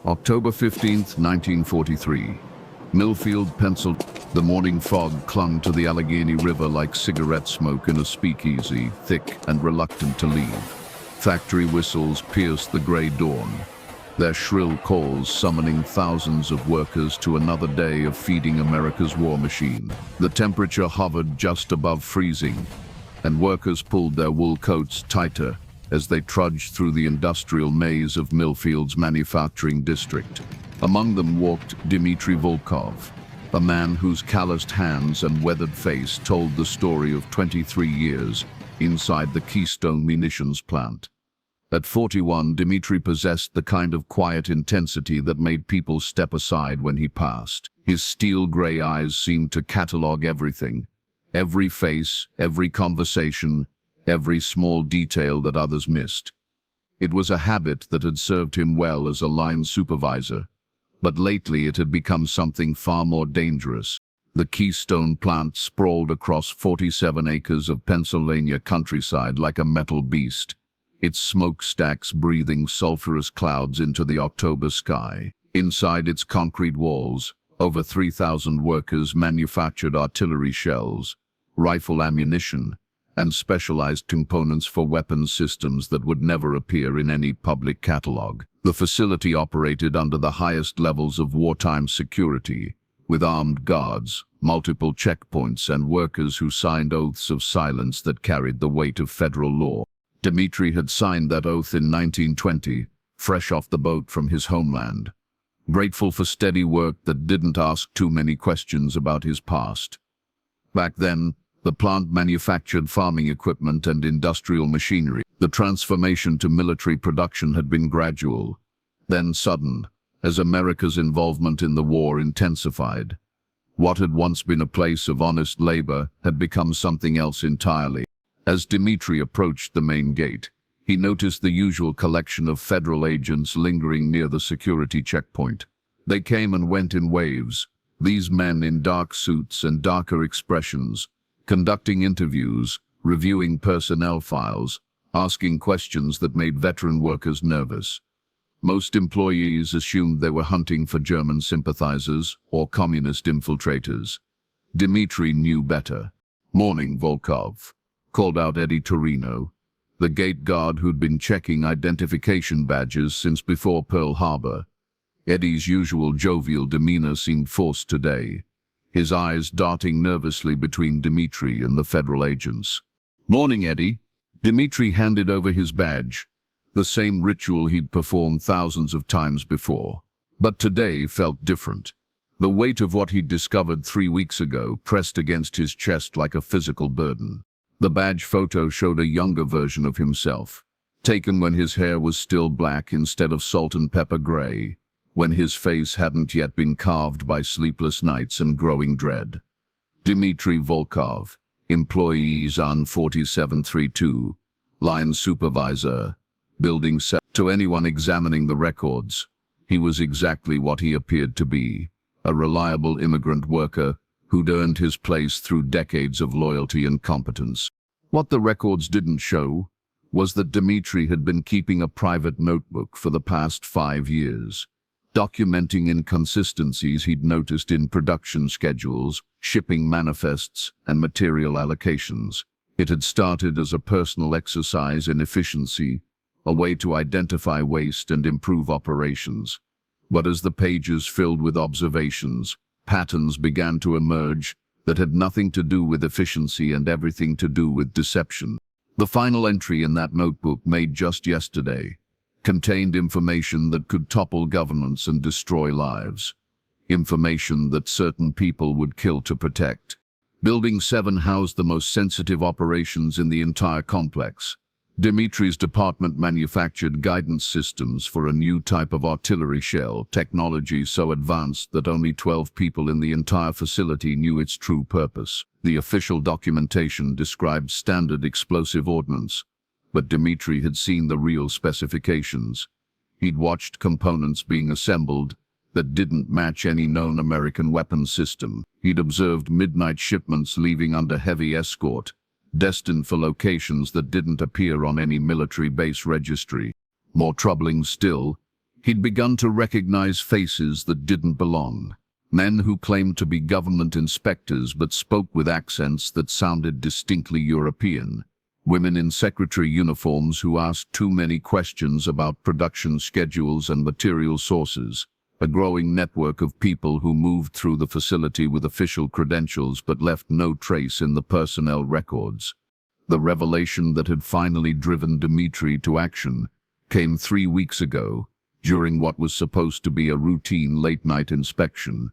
October 15, 1943. Millfield, Pennsylvania. The morning fog clung to the Allegheny River like cigarette smoke in a speakeasy, thick and reluctant to leave. Factory whistles pierced the gray dawn, their shrill calls summoning thousands of workers to another day of feeding America's war machine. The temperature hovered just above freezing, and workers pulled their wool coats tighter as they trudged through the industrial maze of Millfield's manufacturing district. Among them walked Dimitri Volkov, a man whose calloused hands and weathered face told the story of 23 years inside the Keystone munitions plant. At 41, Dimitri possessed the kind of quiet intensity that made people step aside when he passed. His steel-gray eyes seemed to catalog everything, every face, every conversation, every small detail that others missed. It was a habit that had served him well as a line supervisor, but lately it had become something far more dangerous. The Keystone plant sprawled across 47 acres of Pennsylvania countryside like a metal beast, its smokestacks breathing sulfurous clouds into the October sky. Inside its concrete walls, over 3,000 workers manufactured artillery shells, rifle ammunition, and specialized components for weapons systems that would never appear in any public catalog. The facility operated under the highest levels of wartime security, with armed guards, multiple checkpoints, and workers who signed oaths of silence that carried the weight of federal law. Dimitri had signed that oath in 1920, fresh off the boat from his homeland, grateful for steady work that didn't ask too many questions about his past. Back then, the plant manufactured farming equipment and industrial machinery. The transformation to military production had been gradual, then sudden, as America's involvement in the war intensified. What had once been a place of honest labor had become something else entirely. As Dimitri approached the main gate, he noticed the usual collection of federal agents lingering near the security checkpoint. They came and went in waves, these men in dark suits and darker expressions, conducting interviews, reviewing personnel files, asking questions that made veteran workers nervous. Most employees assumed they were hunting for German sympathizers or communist infiltrators. Dimitri knew better. "Morning, Volkov," called out Eddie Torino, the gate guard who'd been checking identification badges since before Pearl Harbor. Eddie's usual jovial demeanor seemed forced today, his eyes darting nervously between Dimitri and the federal agents. "Morning, Eddie." Dimitri handed over his badge, the same ritual he'd performed thousands of times before. But today felt different. The weight of what he'd discovered 3 weeks ago pressed against his chest like a physical burden. The badge photo showed a younger version of himself, taken when his hair was still black instead of salt and pepper gray, when his face hadn't yet been carved by sleepless nights and growing dread. Dimitri Volkov, employee ZAN 4732, line supervisor, building 7. To anyone examining the records, he was exactly what he appeared to be, a reliable immigrant worker who'd earned his place through decades of loyalty and competence. What the records didn't show was that Dimitri had been keeping a private notebook for the past 5 years, documenting inconsistencies he'd noticed in production schedules, shipping manifests, and material allocations. It had started as a personal exercise in efficiency, a way to identify waste and improve operations. But as the pages filled with observations, patterns began to emerge that had nothing to do with efficiency and everything to do with deception. The final entry in that notebook, made just yesterday, contained information that could topple governments and destroy lives. Information that certain people would kill to protect. Building 7 housed the most sensitive operations in the entire complex. Dimitri's department manufactured guidance systems for a new type of artillery shell, technology so advanced that only 12 people in the entire facility knew its true purpose. The official documentation described standard explosive ordnance, but Dimitri had seen the real specifications. He'd watched components being assembled that didn't match any known American weapons system. He'd observed midnight shipments leaving under heavy escort, destined for locations that didn't appear on any military base registry. More troubling still, He'd begun to recognize faces that didn't belong. Men who claimed to be government inspectors but spoke with accents that sounded distinctly European. Women in secretary uniforms who asked too many questions about production schedules and material sources. A growing network of people who moved through the facility with official credentials but left no trace in the personnel records. The revelation that had finally driven Dimitri to action came 3 weeks ago, during what was supposed to be a routine late-night inspection.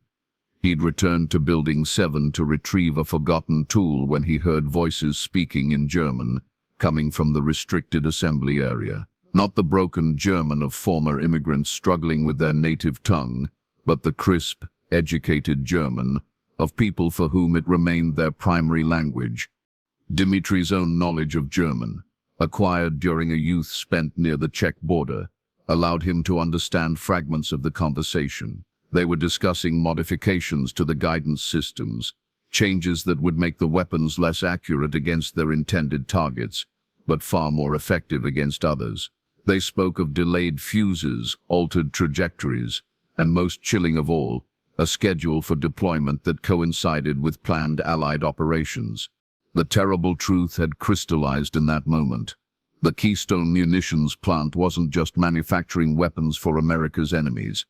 He'd returned to Building 7 to retrieve a forgotten tool when he heard voices speaking in German, coming from the restricted assembly area. Not the broken German of former immigrants struggling with their native tongue, but the crisp, educated German of people for whom it remained their primary language. Dimitri's own knowledge of German, acquired during a youth spent near the Czech border, allowed him to understand fragments of the conversation. They were discussing modifications to the guidance systems, changes that would make the weapons less accurate against their intended targets, but far more effective against others. They spoke of delayed fuses, altered trajectories, and most chilling of all, a schedule for deployment that coincided with planned Allied operations. The terrible truth had crystallized in that moment. The Keystone munitions plant wasn't just manufacturing weapons for America's enemies.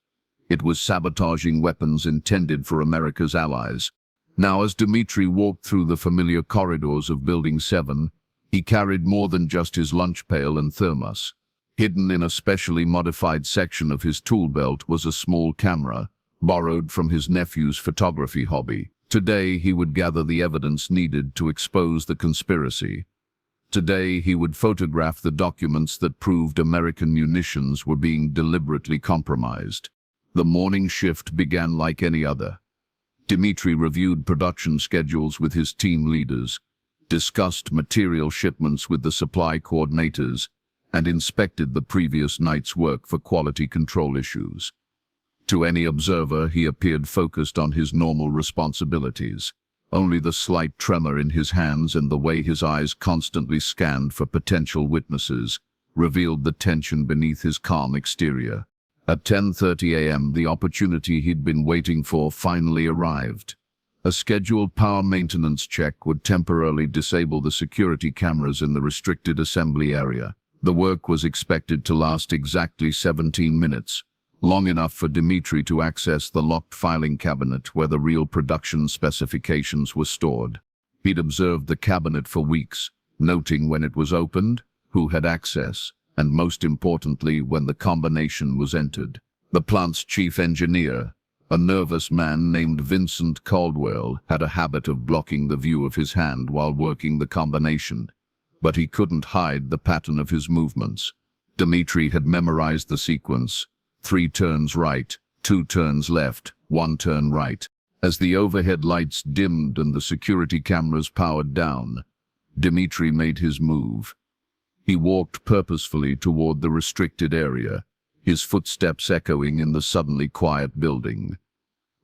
It was sabotaging weapons intended for America's allies. Now, as Dimitri walked through the familiar corridors of Building 7, he carried more than just his lunch pail and thermos. Hidden in a specially modified section of his tool belt was a small camera, borrowed from his nephew's photography hobby. Today, he would gather the evidence needed to expose the conspiracy. Today, he would photograph the documents that proved American munitions were being deliberately compromised. The morning shift began like any other. Dimitri reviewed production schedules with his team leaders, discussed material shipments with the supply coordinators, and inspected the previous night's work for quality control issues. To any observer, he appeared focused on his normal responsibilities. Only the slight tremor in his hands and the way his eyes constantly scanned for potential witnesses revealed the tension beneath his calm exterior. At 10:30 a.m., the opportunity he'd been waiting for finally arrived. A scheduled power maintenance check would temporarily disable the security cameras in the restricted assembly area. The work was expected to last exactly 17 minutes, long enough for Dimitri to access the locked filing cabinet where the real production specifications were stored. He'd observed the cabinet for weeks, noting when it was opened, who had access, and most importantly, when the combination was entered. The plant's chief engineer, a nervous man named Vincent Caldwell, had a habit of blocking the view of his hand while working the combination, but he couldn't hide the pattern of his movements. Dimitri had memorized the sequence: 3 turns right, 2 turns left, 1 turn right. As the overhead lights dimmed and the security cameras powered down, Dimitri made his move. He walked purposefully toward the restricted area, his footsteps echoing in the suddenly quiet building.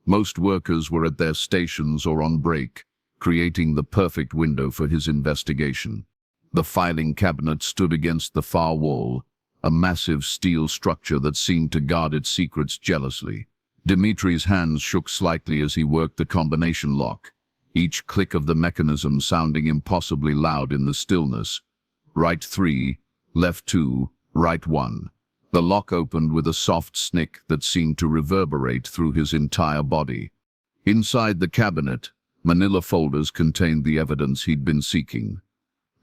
Most workers were at their stations or on break, creating the perfect window for his investigation. The filing cabinet stood against the far wall, a massive steel structure that seemed to guard its secrets jealously. Dimitri's hands shook slightly as he worked the combination lock, each click of the mechanism sounding impossibly loud in the stillness. Right 3, left 2, right 1. The lock opened with a soft snick that seemed to reverberate through his entire body. Inside the cabinet, manila folders contained the evidence he'd been seeking.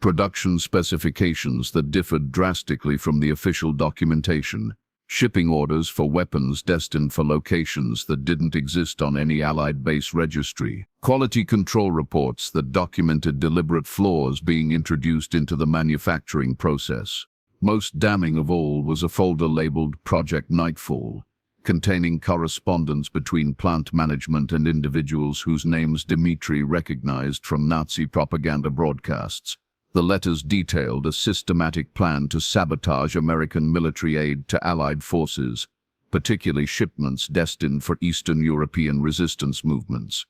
Production specifications that differed drastically from the official documentation. Shipping orders for weapons destined for locations that didn't exist on any Allied base registry. Quality control reports that documented deliberate flaws being introduced into the manufacturing process. Most damning of all was a folder labeled Project Nightfall, containing correspondence between plant management and individuals whose names Dimitri recognized from Nazi propaganda broadcasts. The letters detailed a systematic plan to sabotage American military aid to Allied forces, particularly shipments destined for Eastern European resistance movements.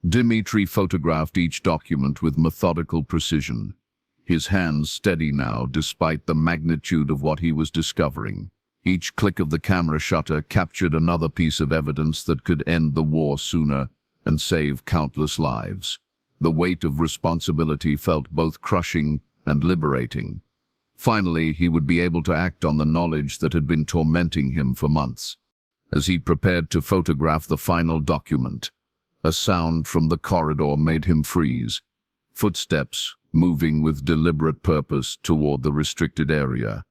Dimitri photographed each document with methodical precision, his hands steady now despite the magnitude of what he was discovering. Each click of the camera shutter captured another piece of evidence that could end the war sooner and save countless lives. The weight of responsibility felt both crushing and liberating. Finally, he would be able to act on the knowledge that had been tormenting him for months. As he prepared to photograph the final document, a sound from the corridor made him freeze. Footsteps moving with deliberate purpose toward the restricted area.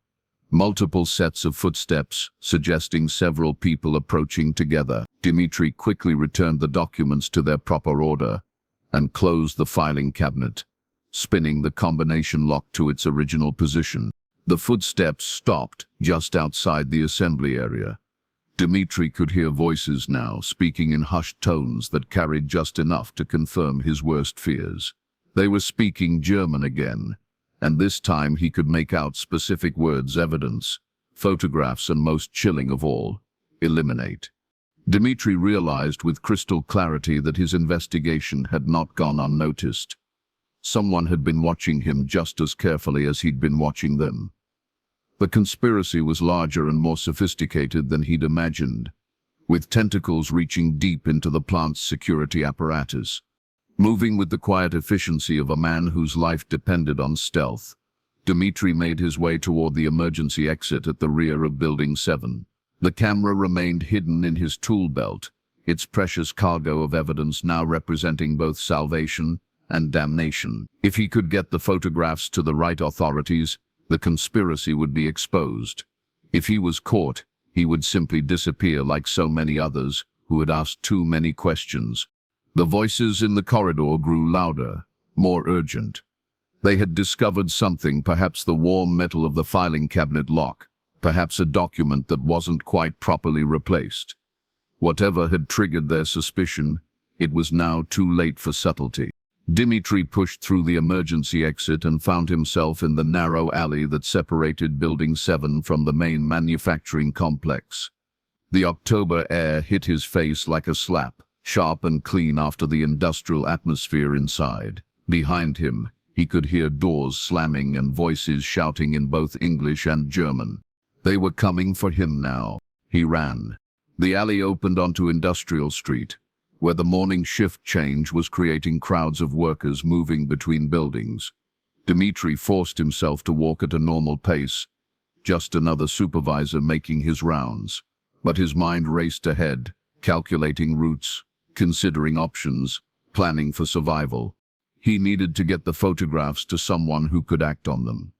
Multiple sets of footsteps, suggesting several people approaching together. Dimitri quickly returned the documents to their proper order and closed the filing cabinet, spinning the combination lock to its original position. The footsteps stopped just outside the assembly area. Dimitri could hear voices now, speaking in hushed tones that carried just enough to confirm his worst fears. They were speaking German again, and this time he could make out specific words: evidence, photographs, and most chilling of all, eliminate. Dimitri realized with crystal clarity that his investigation had not gone unnoticed. Someone had been watching him just as carefully as he'd been watching them. The conspiracy was larger and more sophisticated than he'd imagined, with tentacles reaching deep into the plant's security apparatus. Moving with the quiet efficiency of a man whose life depended on stealth, Dimitri made his way toward the emergency exit at the rear of Building 7. The camera remained hidden in his tool belt, its precious cargo of evidence now representing both salvation and damnation. If he could get the photographs to the right authorities, the conspiracy would be exposed. If he was caught, he would simply disappear like so many others who had asked too many questions. The voices in the corridor grew louder, more urgent. They had discovered something, perhaps the warm metal of the filing cabinet lock, perhaps a document that wasn't quite properly replaced. Whatever had triggered their suspicion, it was now too late for subtlety. Dimitri pushed through the emergency exit and found himself in the narrow alley that separated Building 7 from the main manufacturing complex. The October air hit his face like a slap, sharp and clean after the industrial atmosphere inside. Behind him, he could hear doors slamming and voices shouting in both English and German. They were coming for him now. He ran. The alley opened onto Industrial Street, where the morning shift change was creating crowds of workers moving between buildings. Dimitri forced himself to walk at a normal pace, just another supervisor making his rounds. But his mind raced ahead, calculating routes, considering options, planning for survival. He needed to get the photographs to someone who could act on them.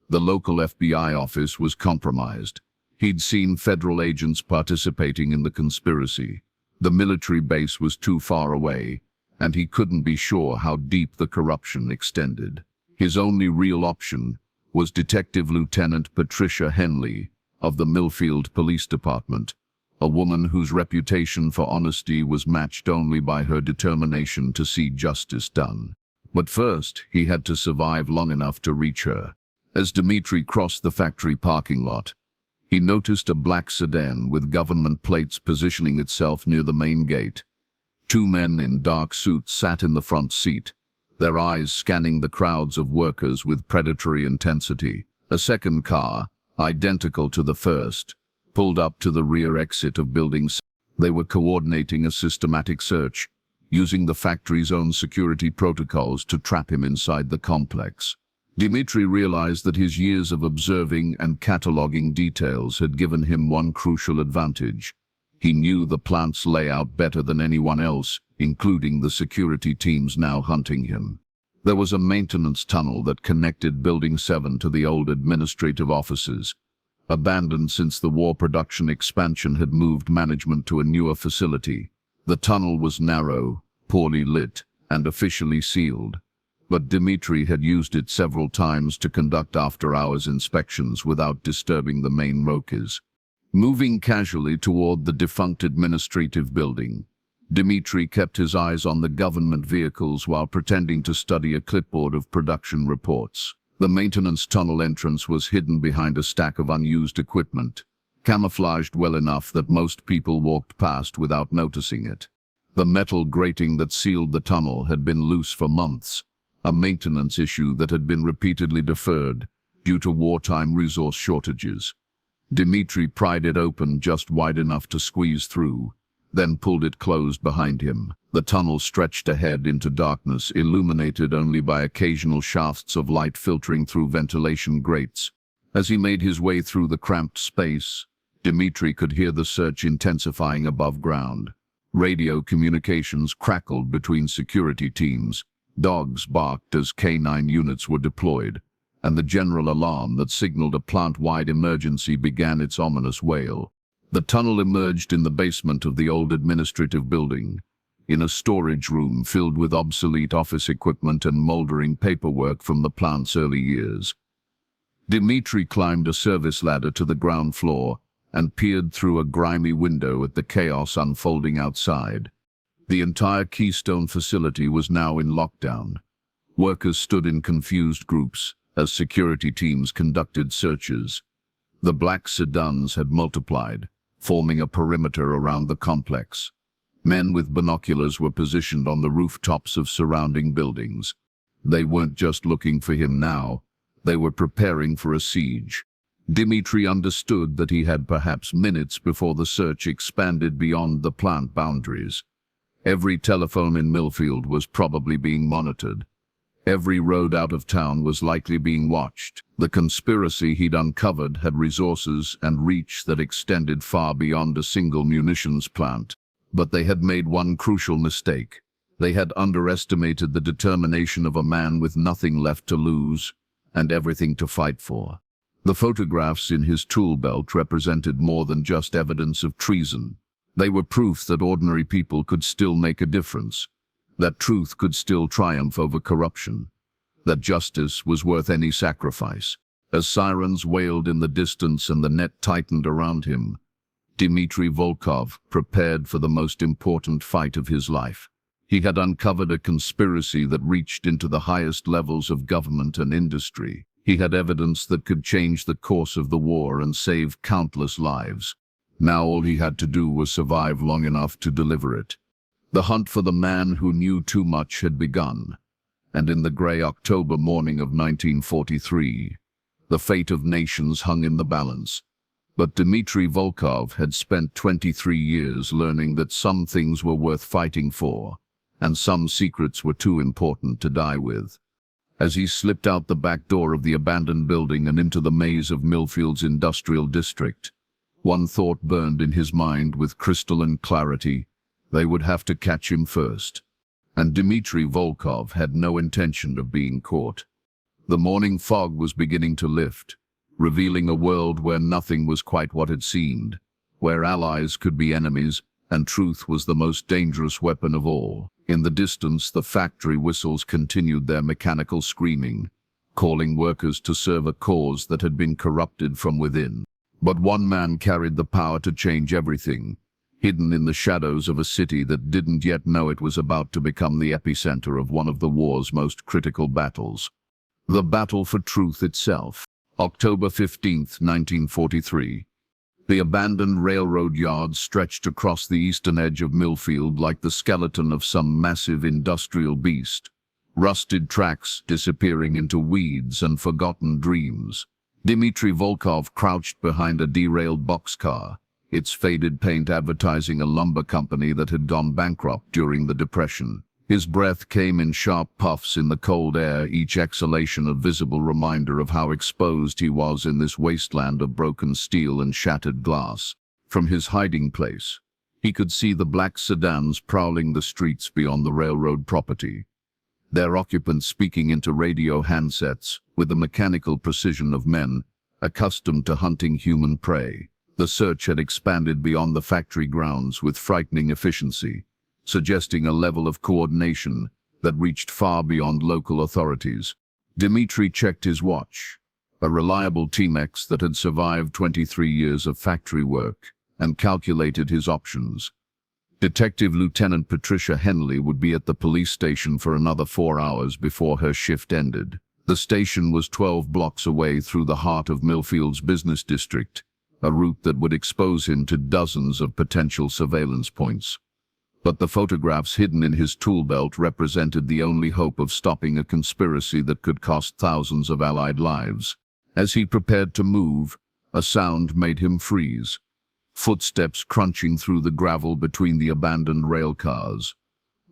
The local FBI office was compromised. He'd seen federal agents participating in the conspiracy. The military base was too far away, and he couldn't be sure how deep the corruption extended. His only real option was Detective Lieutenant Patricia Henley of the Millfield Police Department, a woman whose reputation for honesty was matched only by her determination to see justice done. But first, he had to survive long enough to reach her. As Dimitri crossed the factory parking lot, he noticed a black sedan with government plates positioning itself near the main gate. Two men in dark suits sat in the front seat, their eyes scanning the crowds of workers with predatory intensity. A second car, identical to the first, pulled up to the rear exit of Building 7. They were coordinating a systematic search, using the factory's own security protocols to trap him inside the complex. Dimitri realized that his years of observing and cataloging details had given him one crucial advantage. He knew the plant's layout better than anyone else, including the security teams now hunting him. There was a maintenance tunnel that connected Building 7 to the old administrative offices. Abandoned since the war production expansion had moved management to a newer facility. The tunnel was narrow, poorly lit, and officially sealed. But Dimitri had used it several times to conduct after-hours inspections without disturbing the main workers. Moving casually toward the defunct administrative building, Dimitri kept his eyes on the government vehicles while pretending to study a clipboard of production reports. The maintenance tunnel entrance was hidden behind a stack of unused equipment, camouflaged well enough that most people walked past without noticing it. The metal grating that sealed the tunnel had been loose for months, a maintenance issue that had been repeatedly deferred due to wartime resource shortages. Dimitri pried it open just wide enough to squeeze through, then pulled it closed behind him. The tunnel stretched ahead into darkness, illuminated only by occasional shafts of light filtering through ventilation grates. As he made his way through the cramped space, Dimitri could hear the search intensifying above ground. Radio communications crackled between security teams. Dogs barked as K9 units were deployed, and the general alarm that signaled a plant-wide emergency began its ominous wail. The tunnel emerged in the basement of the old administrative building, in a storage room filled with obsolete office equipment and moldering paperwork from the plant's early years. Dimitri climbed a service ladder to the ground floor and peered through a grimy window at the chaos unfolding outside. The entire Keystone facility was now in lockdown. Workers stood in confused groups as security teams conducted searches. The black sedans had multiplied, forming a perimeter around the complex. Men with binoculars were positioned on the rooftops of surrounding buildings. They weren't just looking for him now, they were preparing for a siege. Dimitri understood that he had perhaps minutes before the search expanded beyond the plant boundaries. Every telephone in Millfield was probably being monitored. Every road out of town was likely being watched. The conspiracy he'd uncovered had resources and reach that extended far beyond a single munitions plant. But they had made one crucial mistake. They had underestimated the determination of a man with nothing left to lose and everything to fight for. The photographs in his tool belt represented more than just evidence of treason. They were proof that ordinary people could still make a difference, that truth could still triumph over corruption, that justice was worth any sacrifice. As sirens wailed in the distance and the net tightened around him, Dimitri Volkov prepared for the most important fight of his life. He had uncovered a conspiracy that reached into the highest levels of government and industry. He had evidence that could change the course of the war and save countless lives. Now all he had to do was survive long enough to deliver it. The hunt for the man who knew too much had begun, and in the grey October morning of 1943, the fate of nations hung in the balance. But Dimitri Volkov had spent 23 years learning that some things were worth fighting for, and some secrets were too important to die with. As he slipped out the back door of the abandoned building and into the maze of Millfield's industrial district, one thought burned in his mind with crystalline clarity: they would have to catch him first. And Dimitri Volkov had no intention of being caught. The morning fog was beginning to lift, revealing a world where nothing was quite what it seemed, where allies could be enemies, and truth was the most dangerous weapon of all. In the distance, the factory whistles continued their mechanical screaming, calling workers to serve a cause that had been corrupted from within. But one man carried the power to change everything, hidden in the shadows of a city that didn't yet know it was about to become the epicenter of one of the war's most critical battles. The battle for truth itself. October 15th, 1943. The abandoned railroad yard stretched across the eastern edge of Millfield like the skeleton of some massive industrial beast, rusted tracks disappearing into weeds and forgotten dreams. Dimitri Volkov crouched behind a derailed boxcar, its faded paint advertising a lumber company that had gone bankrupt during the Depression. His breath came in sharp puffs in the cold air, each exhalation a visible reminder of how exposed he was in this wasteland of broken steel and shattered glass. From his hiding place, he could see the black sedans prowling the streets beyond the railroad property, their occupants speaking into radio handsets with the mechanical precision of men accustomed to hunting human prey. The search had expanded beyond the factory grounds with frightening efficiency, suggesting a level of coordination that reached far beyond local authorities. Dimitri checked his watch, a reliable Timex that had survived 23 years of factory work, and calculated his options. Detective Lieutenant Patricia Henley would be at the police station for another 4 hours before her shift ended. The station was 12 blocks away through the heart of Millfield's business district, a route that would expose him to dozens of potential surveillance points. But the photographs hidden in his tool belt represented the only hope of stopping a conspiracy that could cost thousands of Allied lives. As he prepared to move, A sound made him freeze. Footsteps crunching through the gravel between the abandoned rail cars.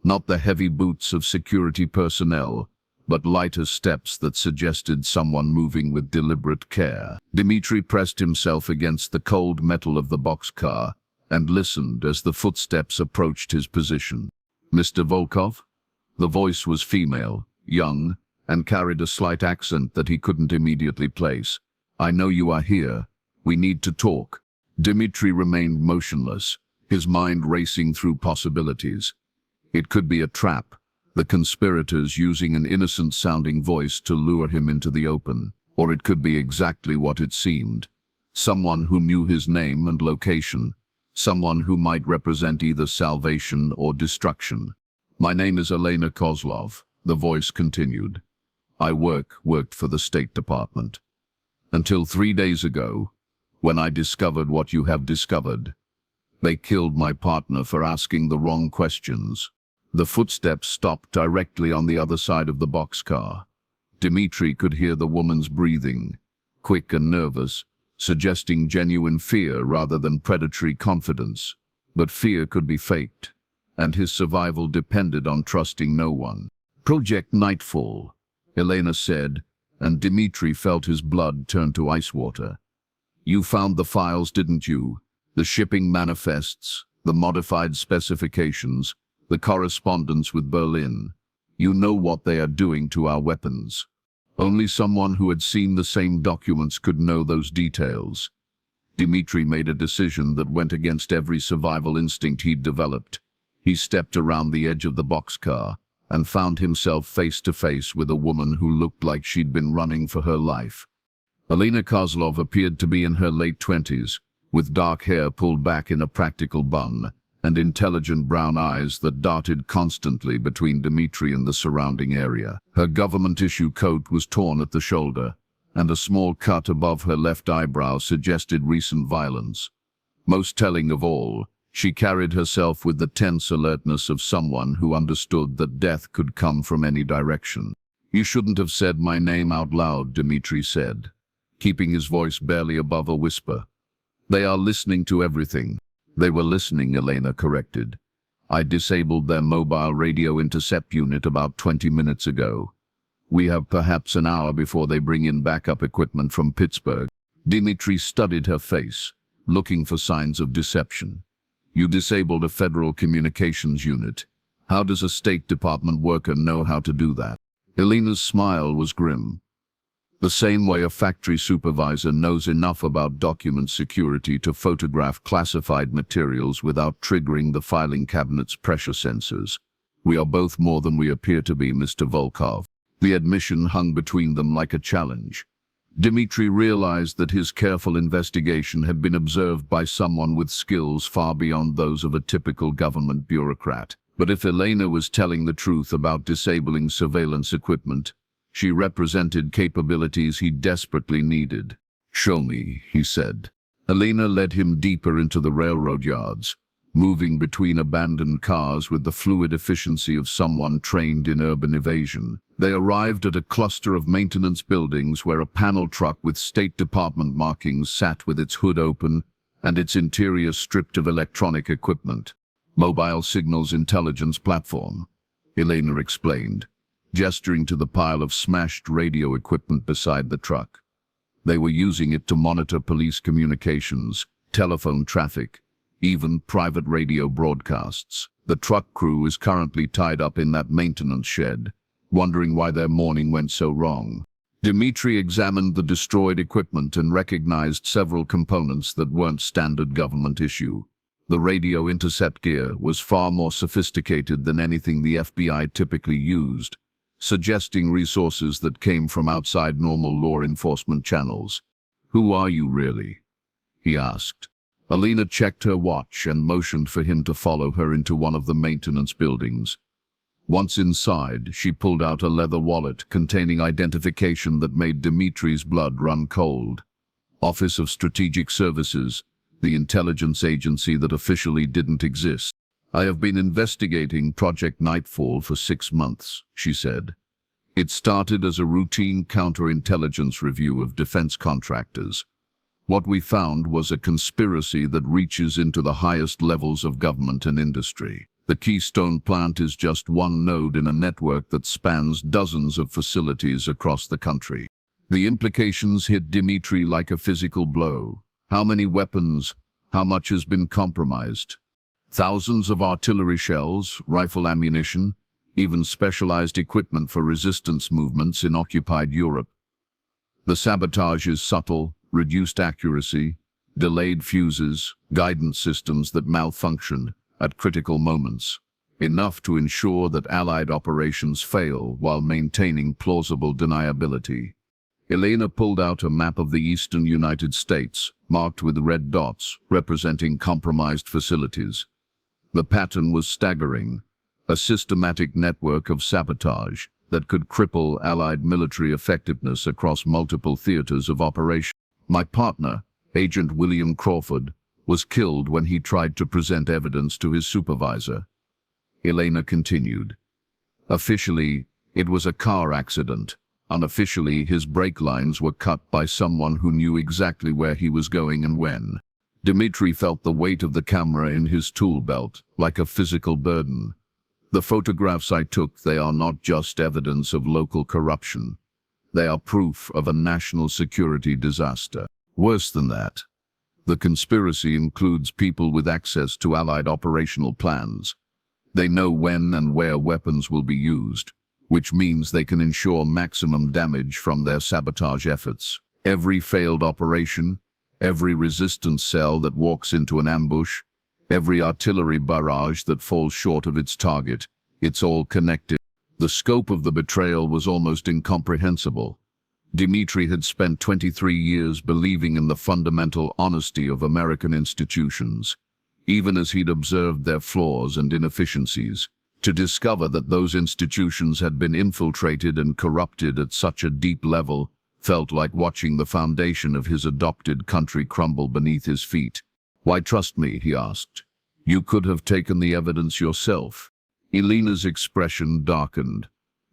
Not the heavy boots of security personnel, but lighter steps that suggested someone moving with deliberate care. Dimitri pressed himself against the cold metal of the boxcar and listened as the footsteps approached his position. "Mr. Volkov?" The voice was female, young, and carried a slight accent that he couldn't immediately place. "I know you are here. We need to talk." Dimitri remained motionless, his mind racing through possibilities. It could be a trap, the conspirators using an innocent-sounding voice to lure him into the open, or it could be exactly what it seemed. Someone who knew his name and location, someone who might represent either salvation or destruction. "My name is Elena Kozlov," the voice continued. "I worked for the State Department. Until 3 days ago, when I discovered what you have discovered. They killed my partner for asking the wrong questions." The footsteps stopped directly on the other side of the boxcar. Dimitri could hear the woman's breathing, quick and nervous, suggesting genuine fear rather than predatory confidence. But fear could be faked, and his survival depended on trusting no one. "Project Nightfall," Elena said, and Dimitri felt his blood turn to ice water. "You found the files, didn't you? The shipping manifests, the modified specifications, the correspondence with Berlin. You know what they are doing to our weapons." Only someone who had seen the same documents could know those details. Dimitri made a decision that went against every survival instinct he'd developed. He stepped around the edge of the boxcar and found himself face to face with a woman who looked like she'd been running for her life. Elena Kozlov appeared to be in her late 20s, with dark hair pulled back in a practical bun, and intelligent brown eyes that darted constantly between Dimitri and the surrounding area. Her government-issue coat was torn at the shoulder, and a small cut above her left eyebrow suggested recent violence. Most telling of all, she carried herself with the tense alertness of someone who understood that death could come from any direction. "You shouldn't have said my name out loud," Dimitri said, keeping his voice barely above a whisper. "They are listening to everything." "They were listening," Elena corrected. "I disabled their mobile radio intercept unit about 20 minutes ago. We have perhaps an hour before they bring in backup equipment from Pittsburgh." Dimitri studied her face, looking for signs of deception. "You disabled a federal communications unit. How does a State Department worker know how to do that?" Elena's smile was grim. "The same way a factory supervisor knows enough about document security to photograph classified materials without triggering the filing cabinet's pressure sensors. We are both more than we appear to be, Mr. Volkov." The admission hung between them like a challenge. Dimitri realized that his careful investigation had been observed by someone with skills far beyond those of a typical government bureaucrat. But if Elena was telling the truth about disabling surveillance equipment, she represented capabilities he desperately needed. "Show me," he said. Elena led him deeper into the railroad yards, moving between abandoned cars with the fluid efficiency of someone trained in urban evasion. They arrived at a cluster of maintenance buildings where a panel truck with State Department markings sat with its hood open and its interior stripped of electronic equipment. "Mobile Signals Intelligence Platform," Elena explained, gesturing to the pile of smashed radio equipment beside the truck. They were using it to monitor police communications, telephone traffic, even private radio broadcasts. The truck crew is currently tied up in that maintenance shed, wondering why their morning went so wrong. Dimitri examined the destroyed equipment and recognized several components that weren't standard government issue. The radio intercept gear was far more sophisticated than anything the FBI typically used, suggesting resources that came from outside normal law enforcement channels. "Who are you really?" he asked. Elena checked her watch and motioned for him to follow her into one of the maintenance buildings. Once inside, she pulled out a leather wallet containing identification that made Dimitri's blood run cold. "Office of Strategic Services, the intelligence agency that officially didn't exist. I have been investigating Project Nightfall for 6 months," she said. "It started as a routine counterintelligence review of defense contractors. What we found was a conspiracy that reaches into the highest levels of government and industry. The Keystone plant is just one node in a network that spans dozens of facilities across the country. The implications hit Dimitri like a physical blow. How many weapons? How much has been compromised? Thousands of artillery shells, rifle ammunition, even specialized equipment for resistance movements in occupied Europe. The sabotage is subtle, reduced accuracy, delayed fuses, guidance systems that malfunctioned at critical moments, enough to ensure that Allied operations fail while maintaining plausible deniability. Elena pulled out a map of the eastern United States, marked with red dots, representing compromised facilities. The pattern was staggering, a systematic network of sabotage that could cripple Allied military effectiveness across multiple theaters of operation. My partner, Agent William Crawford, was killed when he tried to present evidence to his supervisor. Elena continued. Officially, it was a car accident. Unofficially, his brake lines were cut by someone who knew exactly where he was going and when. Dimitri felt the weight of the camera in his tool belt, like a physical burden. The photographs I took, they are not just evidence of local corruption. They are proof of a national security disaster. Worse than that, the conspiracy includes people with access to Allied operational plans. They know when and where weapons will be used, which means they can ensure maximum damage from their sabotage efforts. Every failed operation, every resistance cell that walks into an ambush, every artillery barrage that falls short of its target, it's all connected. The scope of the betrayal was almost incomprehensible. Dimitri had spent 23 years believing in the fundamental honesty of American institutions, even as he'd observed their flaws and inefficiencies. To discover that those institutions had been infiltrated and corrupted at such a deep level felt like watching the foundation of his adopted country crumble beneath his feet. "Why trust me?" he asked. "You could have taken the evidence yourself." Elena's expression darkened.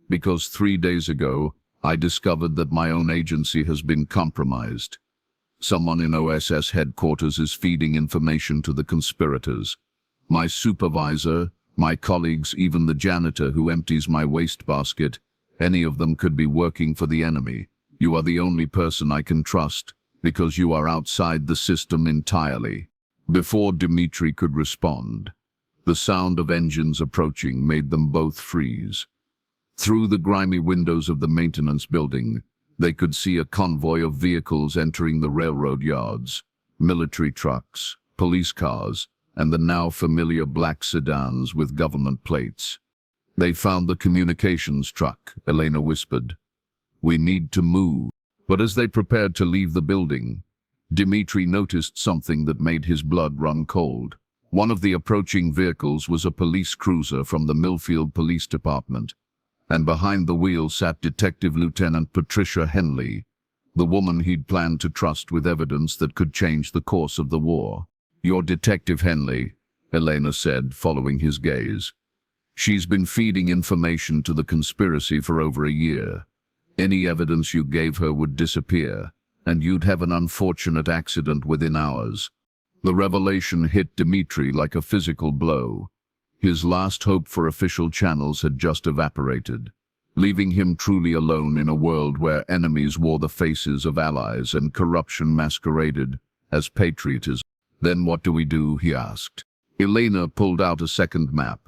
"Because 3 days ago, I discovered that my own agency has been compromised. Someone in OSS headquarters is feeding information to the conspirators. My supervisor, my colleagues, even the janitor who empties my wastebasket, any of them could be working for the enemy. You are the only person I can trust, because you are outside the system entirely." Before Dimitri could respond, the sound of engines approaching made them both freeze. Through the grimy windows of the maintenance building, they could see a convoy of vehicles entering the railroad yards, military trucks, police cars, and the now familiar black sedans with government plates. "They found the communications truck," Elena whispered. "We need to move." But as they prepared to leave the building, Dimitri noticed something that made his blood run cold. One of the approaching vehicles was a police cruiser from the Millfield Police Department, and behind the wheel sat Detective Lieutenant Patricia Henley, the woman he'd planned to trust with evidence that could change the course of the war. "You're Detective Henley," Elena said, following his gaze. "She's been feeding information to the conspiracy for over a year. Any evidence you gave her would disappear, and you'd have an unfortunate accident within hours." The revelation hit Dimitri like a physical blow. His last hope for official channels had just evaporated, leaving him truly alone in a world where enemies wore the faces of allies and corruption masqueraded as patriotism. "Then what do we do?" he asked. Elena pulled out a second map,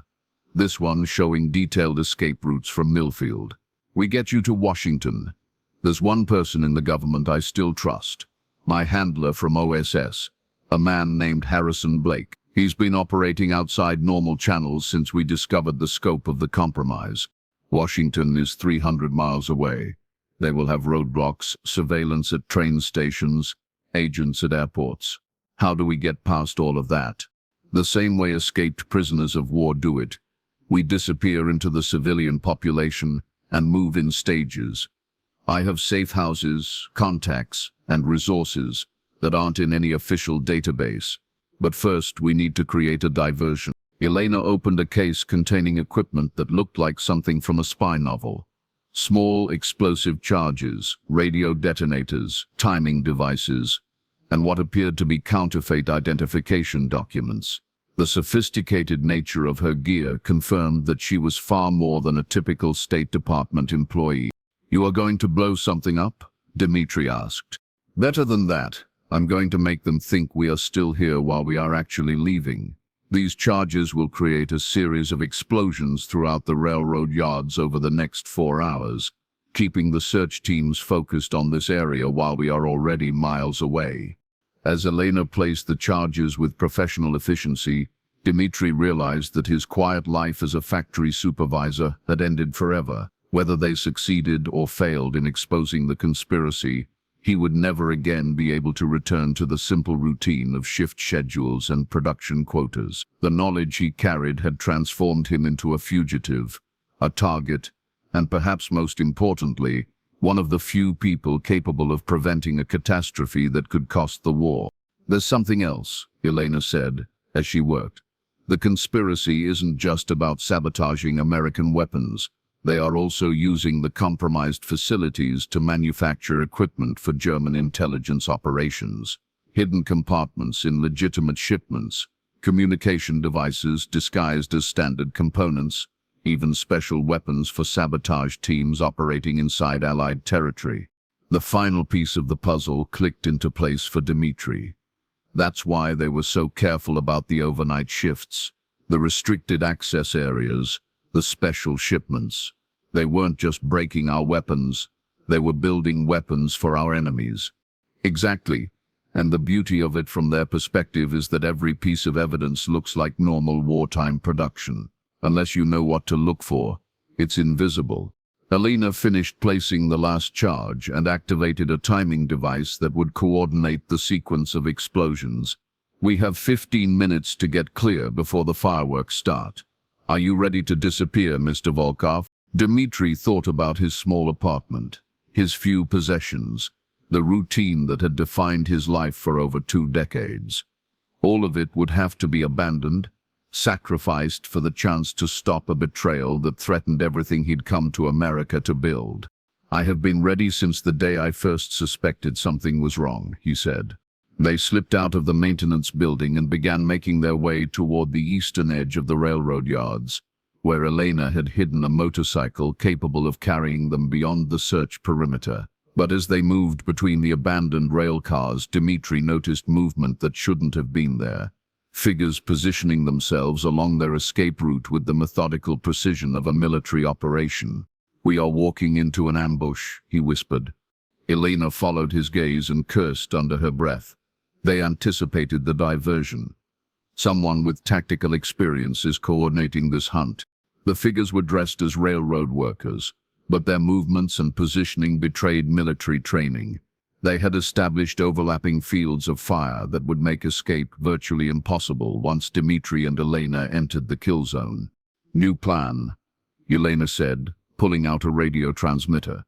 this one showing detailed escape routes from Millfield. "We get you to Washington. There's one person in the government I still trust. My handler from OSS, a man named Harrison Blake. He's been operating outside normal channels since we discovered the scope of the compromise. Washington is 300 miles away. They will have roadblocks, surveillance at train stations, agents at airports. How do we get past all of that? The same way escaped prisoners of war do it. We disappear into the civilian population and move in stages. I have safe houses, contacts, and resources that aren't in any official database. But first, we need to create a diversion." Elena opened a case containing equipment that looked like something from a spy novel. Small explosive charges, radio detonators, timing devices, and what appeared to be counterfeit identification documents. The sophisticated nature of her gear confirmed that she was far more than a typical State Department employee. "You are going to blow something up?" Dimitri asked. "Better than that. I'm going to make them think we are still here while we are actually leaving. These charges will create a series of explosions throughout the railroad yards over the next 4 hours, keeping the search teams focused on this area while we are already miles away." As Elena placed the charges with professional efficiency, Dimitri realized that his quiet life as a factory supervisor had ended forever. Whether they succeeded or failed in exposing the conspiracy, he would never again be able to return to the simple routine of shift schedules and production quotas. The knowledge he carried had transformed him into a fugitive, a target, and perhaps most importantly, one of the few people capable of preventing a catastrophe that could cost the war. "There's something else," Elena said, as she worked. "The conspiracy isn't just about sabotaging American weapons. They are also using the compromised facilities to manufacture equipment for German intelligence operations. Hidden compartments in legitimate shipments, communication devices disguised as standard components, even special weapons for sabotage teams operating inside Allied territory." The final piece of the puzzle clicked into place for Dimitri. That's why they were so careful about the overnight shifts, the restricted access areas, the special shipments. They weren't just breaking our weapons, they were building weapons for our enemies. Exactly. And the beauty of it from their perspective is that every piece of evidence looks like normal wartime production. Unless you know what to look for, it's invisible. Elena finished placing the last charge and activated a timing device that would coordinate the sequence of explosions. "We have 15 minutes to get clear before the fireworks start. Are you ready to disappear, Mr. Volkov?" Dimitri thought about his small apartment, his few possessions, the routine that had defined his life for over 2 decades. All of it would have to be abandoned, sacrificed for the chance to stop a betrayal that threatened everything he'd come to America to build. "I have been ready since the day I first suspected something was wrong," he said. They slipped out of the maintenance building and began making their way toward the eastern edge of the railroad yards, where Elena had hidden a motorcycle capable of carrying them beyond the search perimeter. But as they moved between the abandoned rail cars, Dimitri noticed movement that shouldn't have been there. Figures positioning themselves along their escape route with the methodical precision of a military operation. "We are walking into an ambush," he whispered. Elena followed his gaze and cursed under her breath. They anticipated the diversion. Someone with tactical experience is coordinating this hunt. The figures were dressed as railroad workers, but their movements and positioning betrayed military training. They had established overlapping fields of fire that would make escape virtually impossible once Dimitri and Elena entered the kill zone. "New plan," Elena said, pulling out a radio transmitter.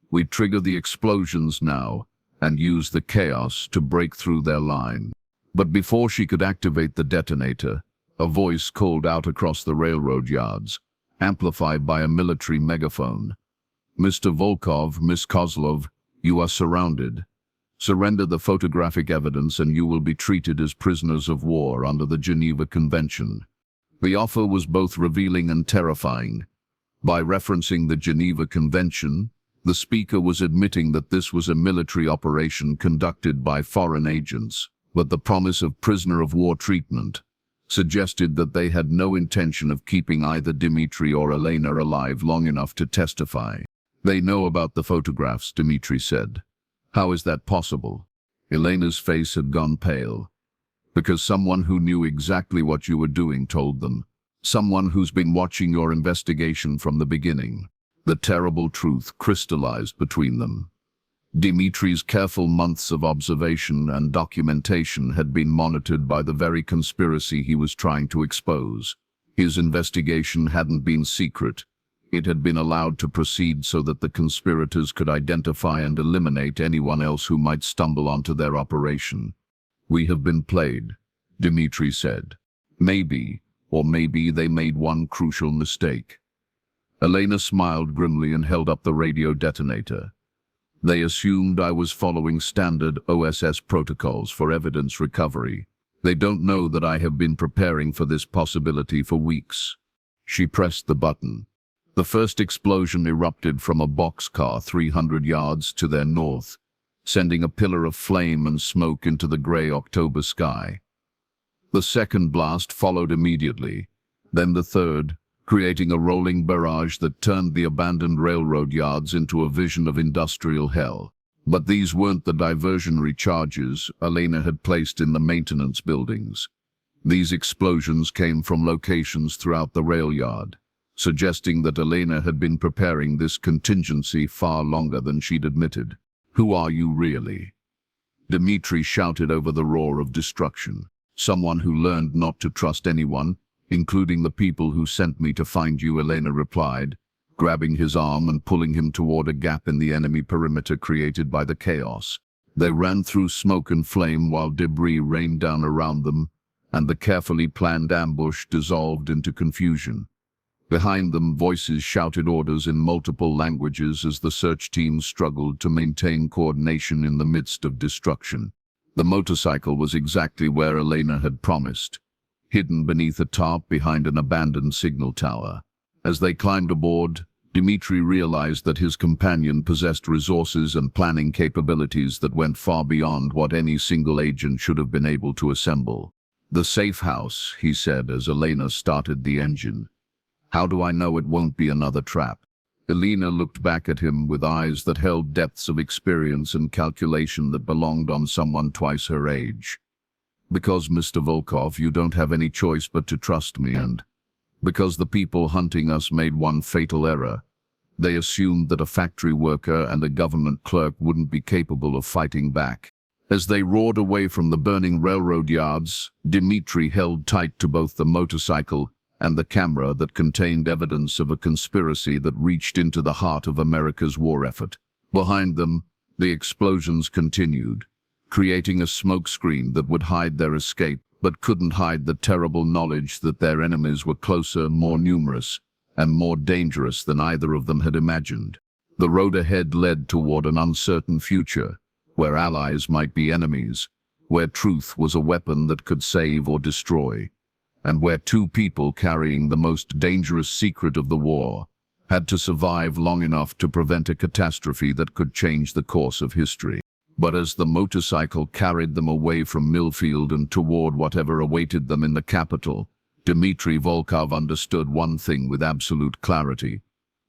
"We trigger the explosions now and use the chaos to break through their line." But before she could activate the detonator, a voice called out across the railroad yards, amplified by a military megaphone. "Mr. Volkov, Miss Kozlov, you are surrounded. Surrender the photographic evidence and you will be treated as prisoners of war under the Geneva Convention." The offer was both revealing and terrifying. By referencing the Geneva Convention, the speaker was admitting that this was a military operation conducted by foreign agents, but the promise of prisoner of war treatment suggested that they had no intention of keeping either Dimitri or Elena alive long enough to testify. "They know about the photographs," Dimitri said. "How is that possible?" Elena's face had gone pale. "Because someone who knew exactly what you were doing told them. Someone who's been watching your investigation from the beginning." The terrible truth crystallized between them. Dimitri's careful months of observation and documentation had been monitored by the very conspiracy he was trying to expose. His investigation hadn't been secret. It had been allowed to proceed so that the conspirators could identify and eliminate anyone else who might stumble onto their operation. "We have been played," Dimitri said. "Maybe, or maybe they made one crucial mistake." Elena smiled grimly and held up the radio detonator. They assumed I was following standard OSS protocols for evidence recovery. They don't know that I have been preparing for this possibility for weeks." She pressed the button. The first explosion erupted from a boxcar 300 yards to their north, sending a pillar of flame and smoke into the gray October sky. The second blast followed immediately, then the third, creating a rolling barrage that turned the abandoned railroad yards into a vision of industrial hell. But these weren't the diversionary charges Elena had placed in the maintenance buildings. These explosions came from locations throughout the rail yard, suggesting that Elena had been preparing this contingency far longer than she'd admitted. "Who are you really?" Dimitri shouted over the roar of destruction. "Someone who learned not to trust anyone, including the people who sent me to find you," Elena replied, grabbing his arm and pulling him toward a gap in the enemy perimeter created by the chaos. They ran through smoke and flame while debris rained down around them, and the carefully planned ambush dissolved into confusion. Behind them, voices shouted orders in multiple languages as the search team struggled to maintain coordination in the midst of destruction. The motorcycle was exactly where Elena had promised, hidden beneath a tarp behind an abandoned signal tower. As they climbed aboard, Dimitri realized that his companion possessed resources and planning capabilities that went far beyond what any single agent should have been able to assemble. "The safe house," he said as Elena started the engine. "How do I know it won't be another trap?" Elena looked back at him with eyes that held depths of experience and calculation that belonged on someone twice her age. "Because, Mr. Volkov, you don't have any choice but to trust me, and because the people hunting us made one fatal error. They assumed that a factory worker and a government clerk wouldn't be capable of fighting back." As they roared away from the burning railroad yards, Dimitri held tight to both the motorcycle and the camera that contained evidence of a conspiracy that reached into the heart of America's war effort. Behind them, the explosions continued, creating a smokescreen that would hide their escape, but couldn't hide the terrible knowledge that their enemies were closer, more numerous, and more dangerous than either of them had imagined. The road ahead led toward an uncertain future, where allies might be enemies, where truth was a weapon that could save or destroy, and where two people carrying the most dangerous secret of the war had to survive long enough to prevent a catastrophe that could change the course of history. But as the motorcycle carried them away from Millfield and toward whatever awaited them in the capital, Dimitri Volkov understood one thing with absolute clarity.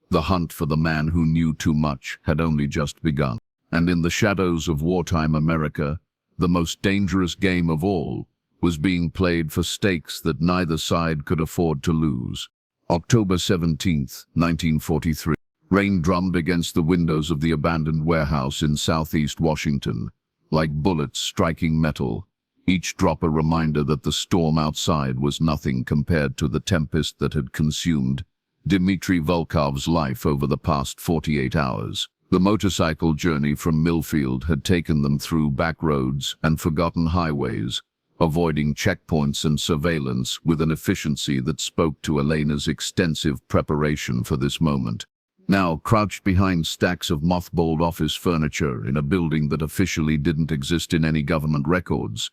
The hunt for the man who knew too much had only just begun. And in the shadows of wartime America, the most dangerous game of all was being played for stakes that neither side could afford to lose. October 17th, 1943. Rain drummed against the windows of the abandoned warehouse in southeast Washington, like bullets striking metal, each drop a reminder that the storm outside was nothing compared to the tempest that had consumed Dimitri Volkov's life over the past 48 hours. The motorcycle journey from Millfield had taken them through back roads and forgotten highways, avoiding checkpoints and surveillance with an efficiency that spoke to Elena's extensive preparation for this moment. Now, crouched behind stacks of mothballed office furniture in a building that officially didn't exist in any government records,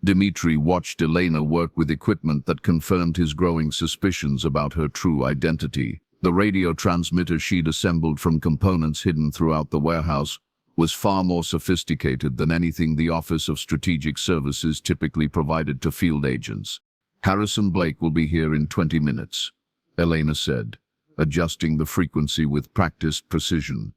Dimitri watched Elena work with equipment that confirmed his growing suspicions about her true identity. The radio transmitter she'd assembled from components hidden throughout the warehouse was far more sophisticated than anything the Office of Strategic Services typically provided to field agents. "Harrison Blake will be here in 20 minutes, Elena said, adjusting the frequency with practiced precision.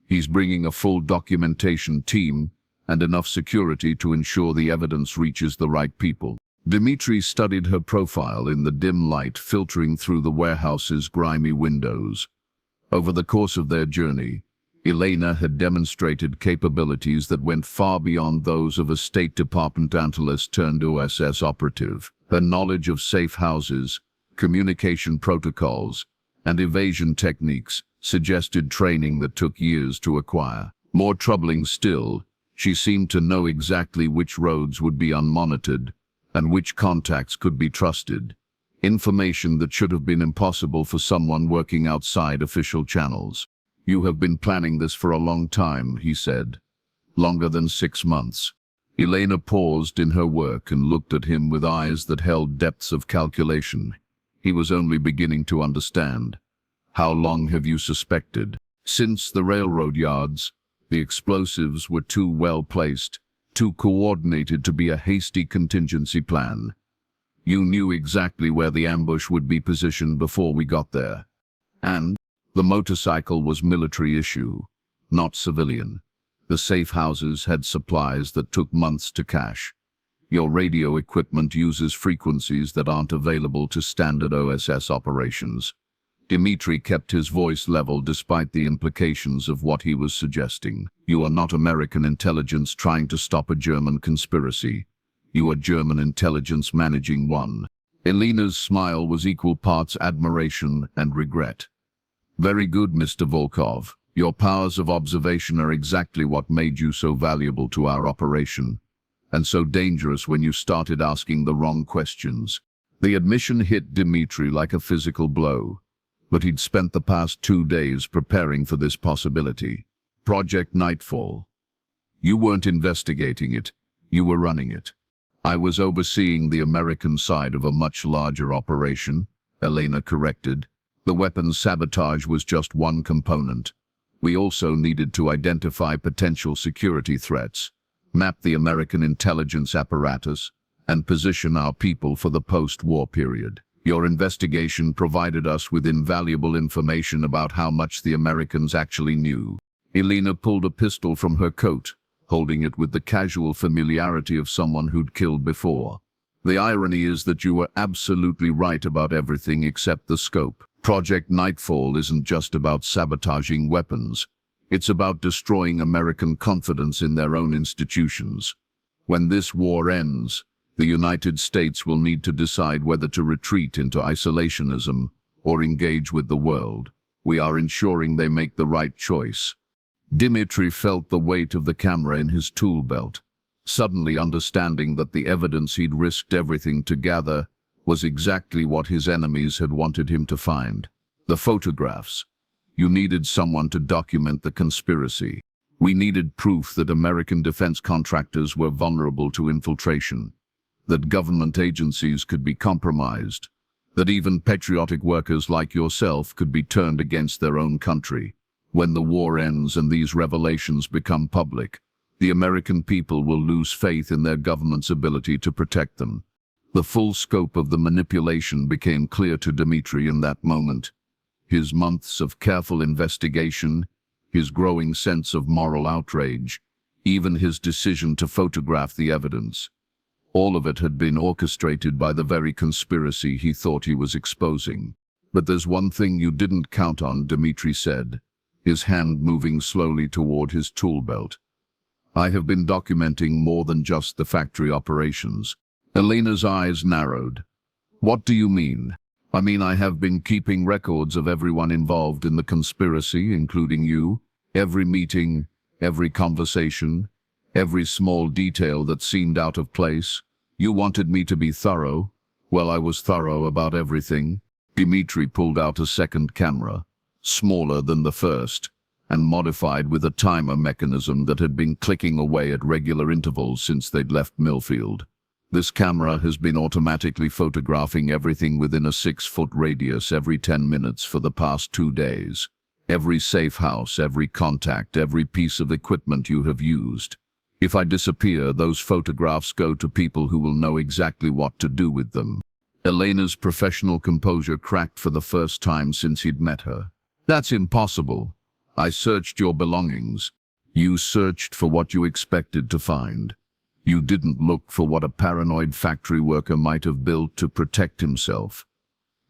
"He's bringing a full documentation team and enough security to ensure the evidence reaches the right people." Dimitri studied her profile in the dim light filtering through the warehouse's grimy windows. Over the course of their journey, Elena had demonstrated capabilities that went far beyond those of a State Department analyst turned OSS operative. Her knowledge of safe houses, communication protocols, and evasion techniques suggested training that took years to acquire. More troubling still, she seemed to know exactly which roads would be unmonitored and which contacts could be trusted, information that should have been impossible for someone working outside official channels. You have been planning this for a long time, he said. Longer than 6 months. Elena paused in her work and looked at him with eyes that held depths of calculation. He was only beginning to understand. How long have you suspected? Since the railroad yards. The explosives were too well placed, too coordinated to be a hasty contingency plan. You knew exactly where the ambush would be positioned before we got there. And the motorcycle was military issue, not civilian. The safe houses had supplies that took months to cache. Your radio equipment uses frequencies that aren't available to standard OSS operations. Dimitri kept his voice level despite the implications of what he was suggesting. You are not American intelligence trying to stop a German conspiracy. You are German intelligence managing one. Elena's smile was equal parts admiration and regret. Very good, Mr. Volkov. Your powers of observation are exactly what made you so valuable to our operation, and so dangerous when you started asking the wrong questions. The admission hit Dimitri like a physical blow, but he'd spent the past 2 days preparing for this possibility. Project Nightfall. You weren't investigating it, you were running it. I was overseeing the American side of a much larger operation, Elena corrected. The weapons sabotage was just one component. We also needed to identify potential security threats, map the American intelligence apparatus, and position our people for the post-war period. Your investigation provided us with invaluable information about how much the Americans actually knew. Elena pulled a pistol from her coat, holding it with the casual familiarity of someone who'd killed before. The irony is that you were absolutely right about everything except the scope. Project Nightfall isn't just about sabotaging weapons. It's about destroying American confidence in their own institutions. When this war ends, the United States will need to decide whether to retreat into isolationism or engage with the world. We are ensuring they make the right choice. Dimitri felt the weight of the camera in his tool belt, suddenly understanding that the evidence he'd risked everything to gather was exactly what his enemies had wanted him to find. The photographs. You needed someone to document the conspiracy. We needed proof that American defense contractors were vulnerable to infiltration, that government agencies could be compromised, that even patriotic workers like yourself could be turned against their own country. When the war ends and these revelations become public, the American people will lose faith in their government's ability to protect them. The full scope of the manipulation became clear to Dimitri in that moment. His months of careful investigation, his growing sense of moral outrage, even his decision to photograph the evidence. All of it had been orchestrated by the very conspiracy he thought he was exposing. But there's one thing you didn't count on, Dimitri said, his hand moving slowly toward his tool belt. I have been documenting more than just the factory operations. Elena's eyes narrowed. What do you mean? I mean, I have been keeping records of everyone involved in the conspiracy, including you. Every meeting, every conversation, every small detail that seemed out of place. You wanted me to be thorough. Well, I was thorough about everything. Dimitri pulled out a second camera, smaller than the first, and modified with a timer mechanism that had been clicking away at regular intervals since they'd left Millfield. This camera has been automatically photographing everything within a 6-foot radius every 10 minutes for the past 2 days. Every safe house, every contact, every piece of equipment you have used. If I disappear, those photographs go to people who will know exactly what to do with them. Elena's professional composure cracked for the first time since he'd met her. That's impossible. I searched your belongings. You searched for what you expected to find. You didn't look for what a paranoid factory worker might have built to protect himself.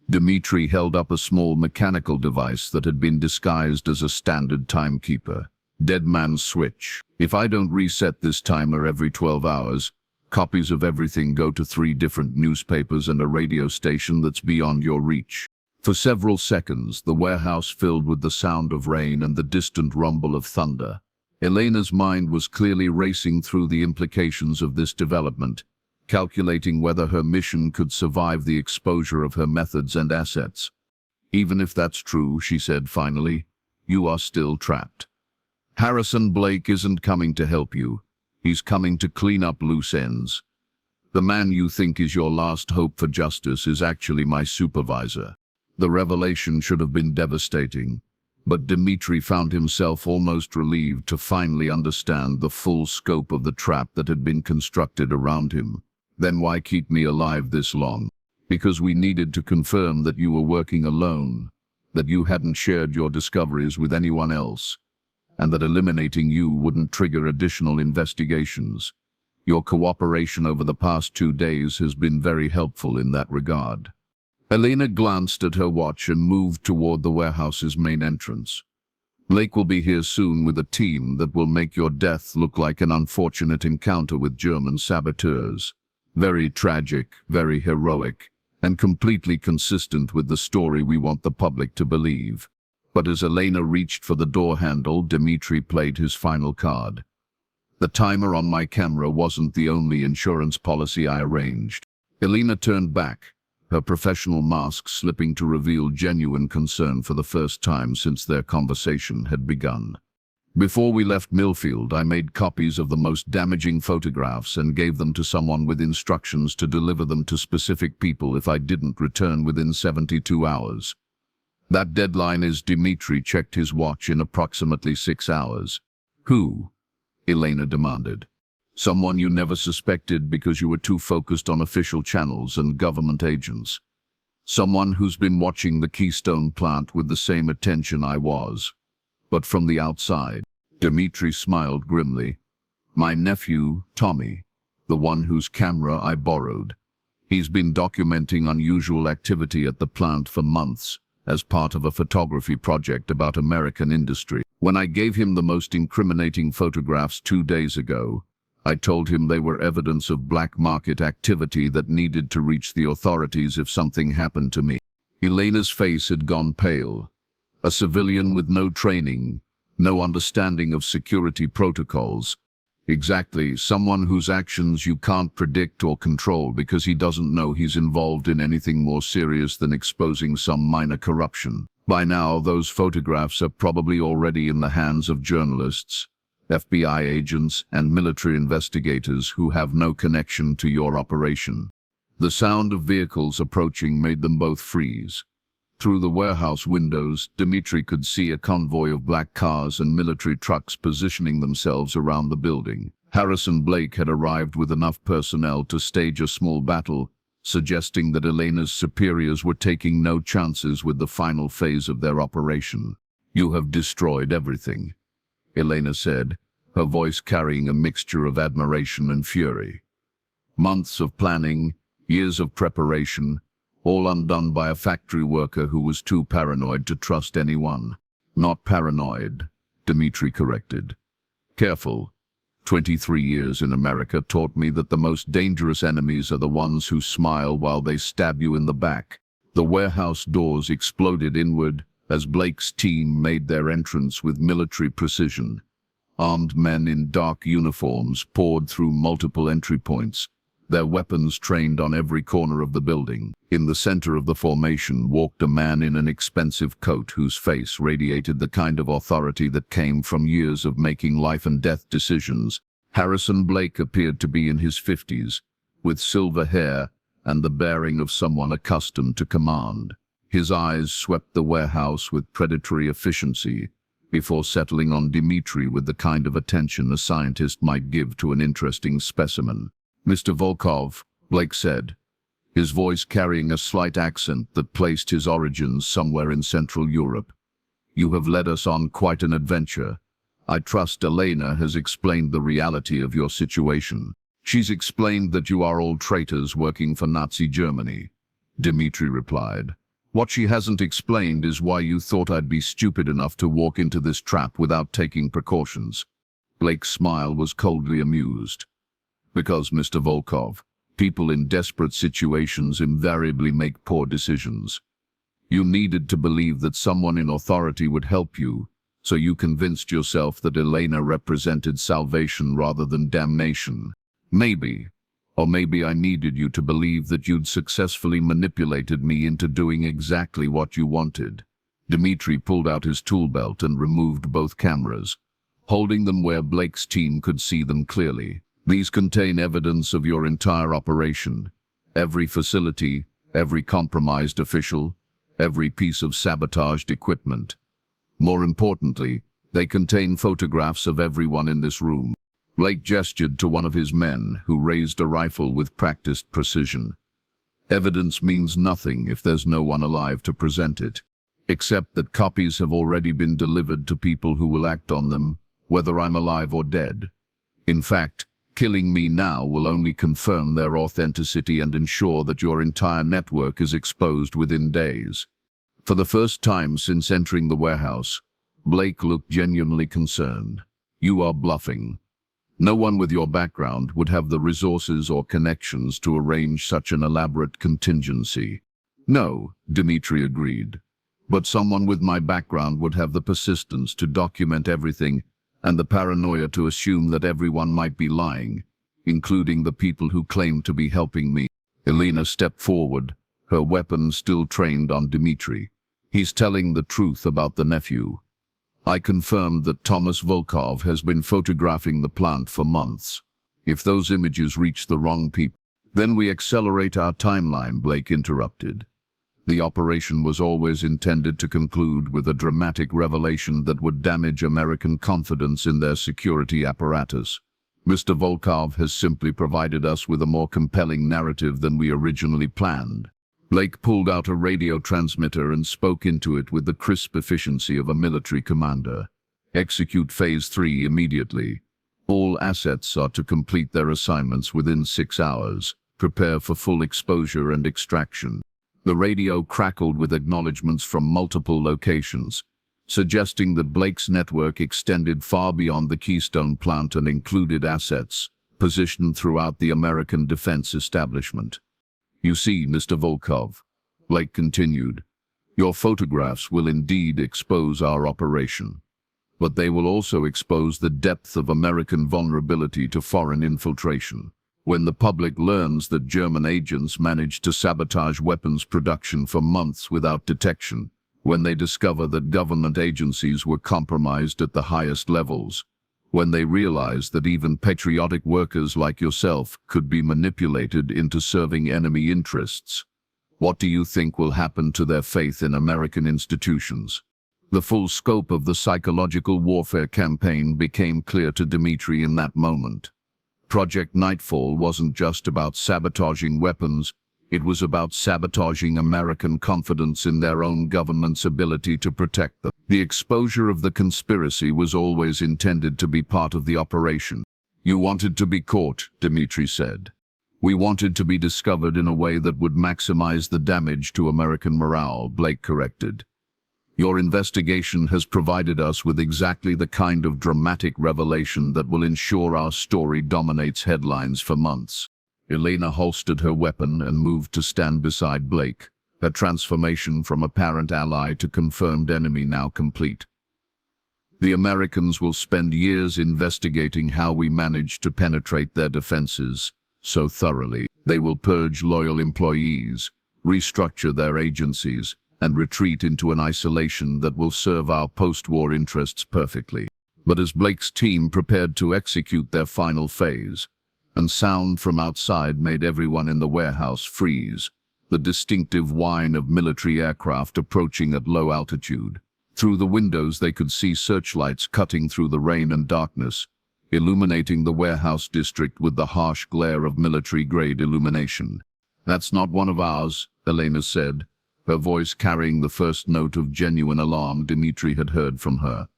Dimitri held up a small mechanical device that had been disguised as a standard timekeeper. Dead man's switch. If I don't reset this timer every 12 hours, copies of everything go to 3 different newspapers and a radio station that's beyond your reach. For several seconds, the warehouse filled with the sound of rain and the distant rumble of thunder. Elena's mind was clearly racing through the implications of this development, calculating whether her mission could survive the exposure of her methods and assets. Even if that's true, she said finally, You are still trapped. Harrison Blake isn't coming to help you. He's coming to clean up loose ends. The man you think is your last hope for justice is actually my supervisor. The revelation should have been devastating, but Dimitri found himself almost relieved to finally understand the full scope of the trap that had been constructed around him. Then why keep me alive this long? Because we needed to confirm that you were working alone, that you hadn't shared your discoveries with anyone else, and that eliminating you wouldn't trigger additional investigations. Your cooperation over the past 2 days has been very helpful in that regard. Elena glanced at her watch and moved toward the warehouse's main entrance. Blake will be here soon with a team that will make your death look like an unfortunate encounter with German saboteurs. Very tragic, very heroic, and completely consistent with the story we want the public to believe. But as Elena reached for the door handle, Dimitri played his final card. The timer on my camera wasn't the only insurance policy I arranged. Elena turned back, her professional mask slipping to reveal genuine concern for the first time since their conversation had begun. Before we left Millfield, I made copies of the most damaging photographs and gave them to someone with instructions to deliver them to specific people if I didn't return within 72 hours. That deadline is. Dimitri checked his watch in approximately 6 hours. Who? Elena demanded. Someone you never suspected because you were too focused on official channels and government agents. Someone who's been watching the Keystone plant with the same attention I was. But from the outside. Dimitri smiled grimly. My nephew, Tommy, the one whose camera I borrowed. He's been documenting unusual activity at the plant for months as part of a photography project about American industry. When I gave him the most incriminating photographs 2 days ago, I told him they were evidence of black market activity that needed to reach the authorities if something happened to me. Elena's face had gone pale. A civilian with no training, no understanding of security protocols. Exactly, someone whose actions you can't predict or control because he doesn't know he's involved in anything more serious than exposing some minor corruption. By now, those photographs are probably already in the hands of journalists, FBI agents, and military investigators who have no connection to your operation. The sound of vehicles approaching made them both freeze. Through the warehouse windows, Dimitri could see a convoy of black cars and military trucks positioning themselves around the building. Harrison Blake had arrived with enough personnel to stage a small battle, suggesting that Elena's superiors were taking no chances with the final phase of their operation. You have destroyed everything, Elena said, her voice carrying a mixture of admiration and fury. Months of planning, years of preparation, all undone by a factory worker who was too paranoid to trust anyone. Not paranoid, Dimitri corrected. Careful. 23 years in America taught me that the most dangerous enemies are the ones who smile while they stab you in the back. The warehouse doors exploded inward as Blake's team made their entrance with military precision. Armed men in dark uniforms poured through multiple entry points, their weapons trained on every corner of the building. In the center of the formation walked a man in an expensive coat whose face radiated the kind of authority that came from years of making life-and-death decisions. Harrison Blake appeared to be in his 50s, with silver hair and the bearing of someone accustomed to command. His eyes swept the warehouse with predatory efficiency, before settling on Dimitri with the kind of attention a scientist might give to an interesting specimen. Mr. Volkov, Blake said, his voice carrying a slight accent that placed his origins somewhere in Central Europe. You have led us on quite an adventure. I trust Elena has explained the reality of your situation. She's explained that you are all traitors working for Nazi Germany, Dimitri replied. What she hasn't explained is why you thought I'd be stupid enough to walk into this trap without taking precautions. Blake's smile was coldly amused. Because, Mr. Volkov, people in desperate situations invariably make poor decisions. You needed to believe that someone in authority would help you, so you convinced yourself that Elena represented salvation rather than damnation. Maybe, or maybe I needed you to believe that you'd successfully manipulated me into doing exactly what you wanted. Dimitri pulled out his tool belt and removed both cameras, holding them where Blake's team could see them clearly. These contain evidence of your entire operation. Every facility, every compromised official, every piece of sabotaged equipment. More importantly, they contain photographs of everyone in this room. Blake gestured to one of his men, who raised a rifle with practiced precision. Evidence means nothing if there's no one alive to present it, except that copies have already been delivered to people who will act on them, whether I'm alive or dead. In fact, killing me now will only confirm their authenticity and ensure that your entire network is exposed within days. For the first time since entering the warehouse, Blake looked genuinely concerned. You are bluffing. No one with your background would have the resources or connections to arrange such an elaborate contingency. No, Dimitri agreed. But someone with my background would have the persistence to document everything and the paranoia to assume that everyone might be lying, including the people who claim to be helping me. Elena stepped forward, her weapon still trained on Dimitri. He's telling the truth about the nephew. I confirmed that Thomas Volkov has been photographing the plant for months. If those images reach the wrong people, then we accelerate our timeline, Blake interrupted. The operation was always intended to conclude with a dramatic revelation that would damage American confidence in their security apparatus. Mr. Volkov has simply provided us with a more compelling narrative than we originally planned. Blake pulled out a radio transmitter and spoke into it with the crisp efficiency of a military commander. Execute Phase 3 immediately. All assets are to complete their assignments within 6 hours. Prepare for full exposure and extraction. The radio crackled with acknowledgments from multiple locations, suggesting that Blake's network extended far beyond the Keystone plant and included assets positioned throughout the American defense establishment. You see, Mr. Volkov, Blake continued, your photographs will indeed expose our operation, but they will also expose the depth of American vulnerability to foreign infiltration. When the public learns that German agents managed to sabotage weapons production for months without detection, when they discover that government agencies were compromised at the highest levels, when they realize that even patriotic workers like yourself could be manipulated into serving enemy interests, what do you think will happen to their faith in American institutions? The full scope of the psychological warfare campaign became clear to Dimitri in that moment. Project Nightfall wasn't just about sabotaging weapons, it was about sabotaging American confidence in their own government's ability to protect them. The exposure of the conspiracy was always intended to be part of the operation. You wanted to be caught, Dimitri said. We wanted to be discovered in a way that would maximize the damage to American morale, Blake corrected. Your investigation has provided us with exactly the kind of dramatic revelation that will ensure our story dominates headlines for months. Elena holstered her weapon and moved to stand beside Blake, her transformation from apparent ally to confirmed enemy now complete. The Americans will spend years investigating how we managed to penetrate their defenses so thoroughly. They will purge loyal employees, restructure their agencies, and retreat into an isolation that will serve our post-war interests perfectly. But as Blake's team prepared to execute their final phase, and sound from outside made everyone in the warehouse freeze, the distinctive whine of military aircraft approaching at low altitude. Through the windows they could see searchlights cutting through the rain and darkness, illuminating the warehouse district with the harsh glare of military-grade illumination. That's not one of ours, Elena said, her voice carrying the first note of genuine alarm Dimitri had heard from her.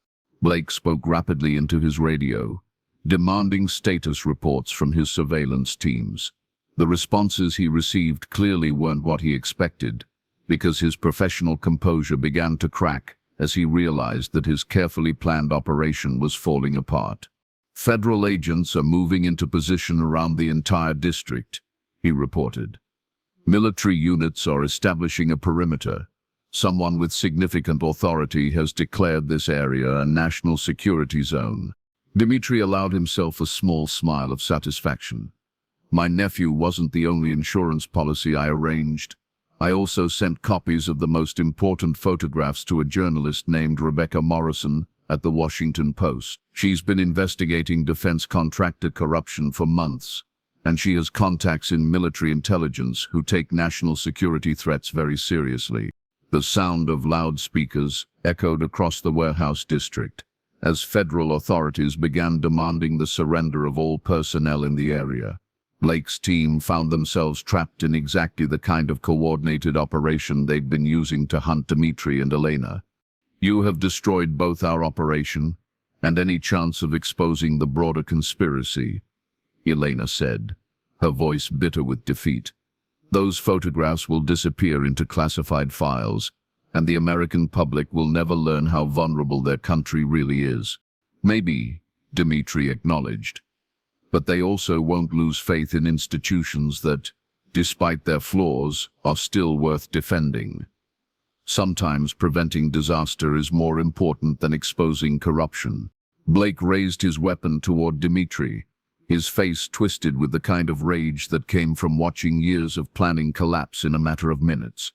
Blake spoke rapidly into his radio, demanding status reports from his surveillance teams. The responses he received clearly weren't what he expected, because his professional composure began to crack as he realized that his carefully planned operation was falling apart. Federal agents are moving into position around the entire district, he reported. Military units are establishing a perimeter. Someone with significant authority has declared this area a national security zone. Dimitri allowed himself a small smile of satisfaction. My nephew wasn't the only insurance policy I arranged. I also sent copies of the most important photographs to a journalist named Rebecca Morrison at the Washington Post. She's been investigating defense contractor corruption for months, and she has contacts in military intelligence who take national security threats very seriously. The sound of loudspeakers echoed across the warehouse district as federal authorities began demanding the surrender of all personnel in the area. Blake's team found themselves trapped in exactly the kind of coordinated operation they'd been using to hunt Dimitri and Elena. You have destroyed both our operation and any chance of exposing the broader conspiracy, Elena said, her voice bitter with defeat. Those photographs will disappear into classified files, and the American public will never learn how vulnerable their country really is. Maybe, Dimitri acknowledged. But they also won't lose faith in institutions that, despite their flaws, are still worth defending. Sometimes preventing disaster is more important than exposing corruption. Blake raised his weapon toward Dimitri, his face twisted with the kind of rage that came from watching years of planning collapse in a matter of minutes.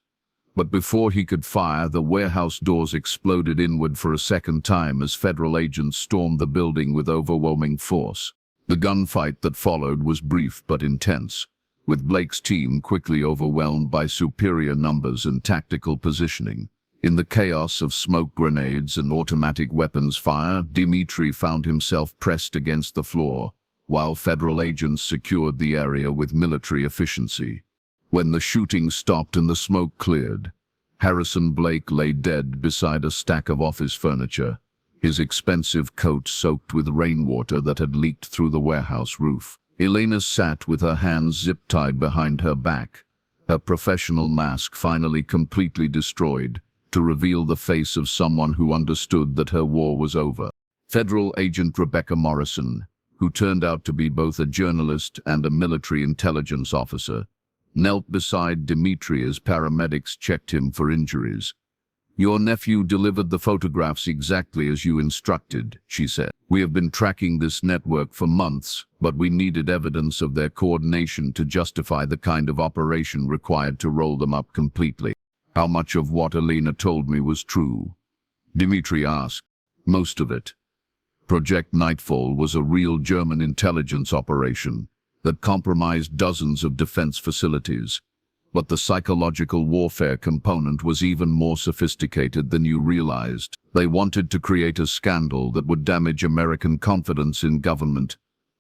But before he could fire, the warehouse doors exploded inward for a second time as federal agents stormed the building with overwhelming force. The gunfight that followed was brief but intense, with Blake's team quickly overwhelmed by superior numbers and tactical positioning. In the chaos of smoke grenades and automatic weapons fire, Dimitri found himself pressed against the floor, while federal agents secured the area with military efficiency. When the shooting stopped and the smoke cleared, Harrison Blake lay dead beside a stack of office furniture, his expensive coat soaked with rainwater that had leaked through the warehouse roof. Elena sat with her hands zip-tied behind her back, her professional mask finally completely destroyed, to reveal the face of someone who understood that her war was over. Federal agent Rebecca Morrison, who turned out to be both a journalist and a military intelligence officer, knelt beside Dimitri as paramedics checked him for injuries. "Your nephew delivered the photographs exactly as you instructed," she said. "We have been tracking this network for months, but we needed evidence of their coordination to justify the kind of operation required to roll them up completely." "How much of what Elena told me was true?" Dimitri asked. "Most of it. Project Nightfall was a real German intelligence operation that compromised dozens of defense facilities. But the psychological warfare component was even more sophisticated than you realized. They wanted to create a scandal that would damage American confidence in government,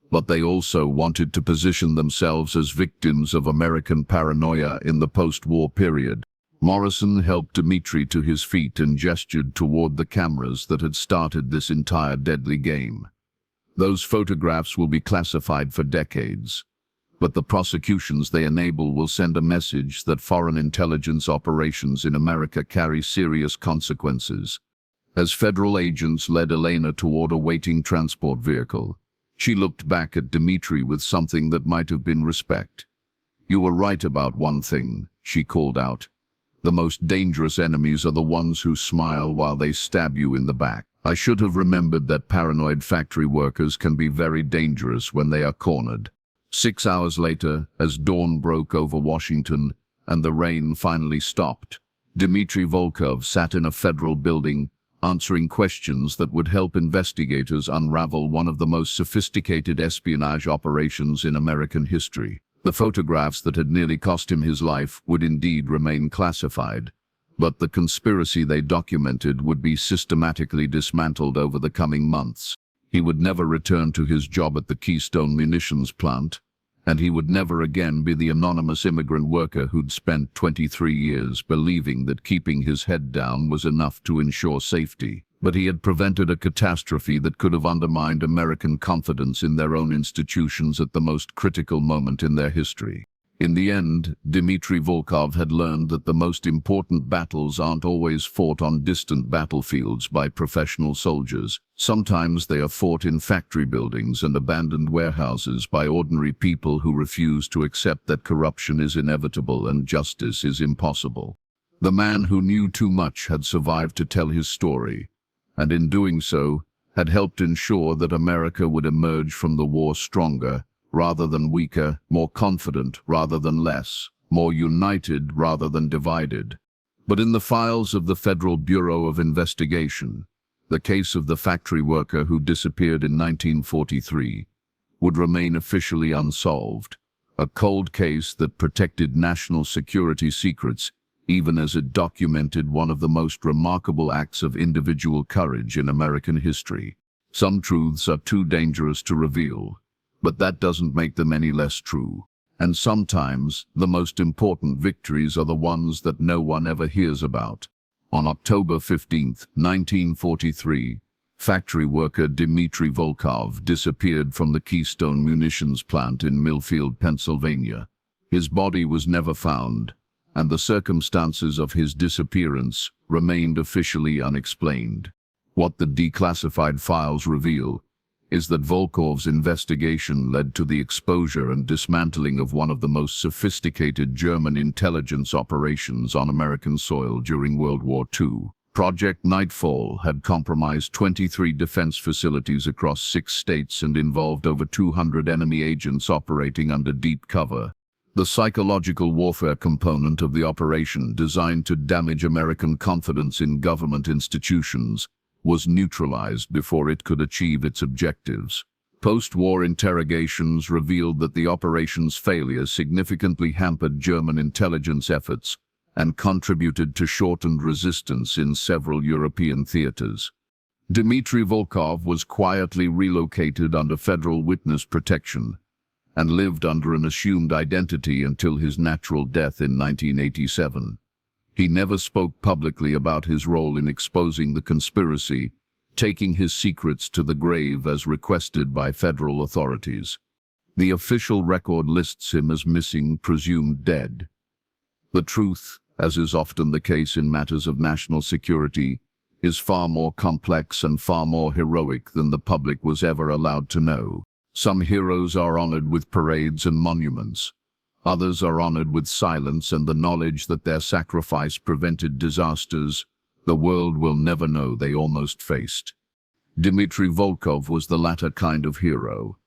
but they also wanted to position themselves as victims of American paranoia in the post-war period." Morrison helped Dimitri to his feet and gestured toward the cameras that had started this entire deadly game. "Those photographs will be classified for decades, but the prosecutions they enable will send a message that foreign intelligence operations in America carry serious consequences." As federal agents led Elena toward a waiting transport vehicle, she looked back at Dimitri with something that might have been respect. "You were right about one thing," she called out. "The most dangerous enemies are the ones who smile while they stab you in the back. I should have remembered that paranoid factory workers can be very dangerous when they are cornered." 6 hours later, as dawn broke over Washington and the rain finally stopped, Dimitri Volkov sat in a federal building, answering questions that would help investigators unravel one of the most sophisticated espionage operations in American history. The photographs that had nearly cost him his life would indeed remain classified, but the conspiracy they documented would be systematically dismantled over the coming months. He would never return to his job at the Keystone munitions plant, and he would never again be the anonymous immigrant worker who'd spent 23 years believing that keeping his head down was enough to ensure safety. But he had prevented a catastrophe that could have undermined American confidence in their own institutions at the most critical moment in their history. In the end, Dimitri Volkov had learned that the most important battles aren't always fought on distant battlefields by professional soldiers. Sometimes they are fought in factory buildings and abandoned warehouses by ordinary people who refuse to accept that corruption is inevitable and justice is impossible. The man who knew too much had survived to tell his story, and in doing so, had helped ensure that America would emerge from the war stronger rather than weaker, more confident rather than less. more united rather than divided. But in the files of the Federal Bureau of Investigation, the case of the factory worker who disappeared in 1943 would remain officially unsolved, a cold case that protected national security secrets even as it documented one of the most remarkable acts of individual courage in American history. Some truths are too dangerous to reveal, but that doesn't make them any less true. And sometimes, the most important victories are the ones that no one ever hears about. On October 15, 1943, factory worker Dimitri Volkov disappeared from the Keystone munitions plant in Millfield, Pennsylvania. His body was never found, and the circumstances of his disappearance remained officially unexplained. What the declassified files reveal is that Volkov's investigation led to the exposure and dismantling of one of the most sophisticated German intelligence operations on American soil during World War II. Project Nightfall had compromised 23 defense facilities across 6 states and involved over 200 enemy agents operating under deep cover. The psychological warfare component of the operation, designed to damage American confidence in government institutions, was neutralized before it could achieve its objectives. Post-war interrogations revealed that the operation's failure significantly hampered German intelligence efforts and contributed to shortened resistance in several European theaters. Dimitri Volkov was quietly relocated under federal witness protection and lived under an assumed identity until his natural death in 1987. He never spoke publicly about his role in exposing the conspiracy, taking his secrets to the grave as requested by federal authorities. The official record lists him as missing, presumed dead. The truth, as is often the case in matters of national security, is far more complex and far more heroic than the public was ever allowed to know. Some heroes are honored with parades and monuments. Others are honored with silence and the knowledge that their sacrifice prevented disasters the world will never know they almost faced. Dimitri Volkov was the latter kind of hero.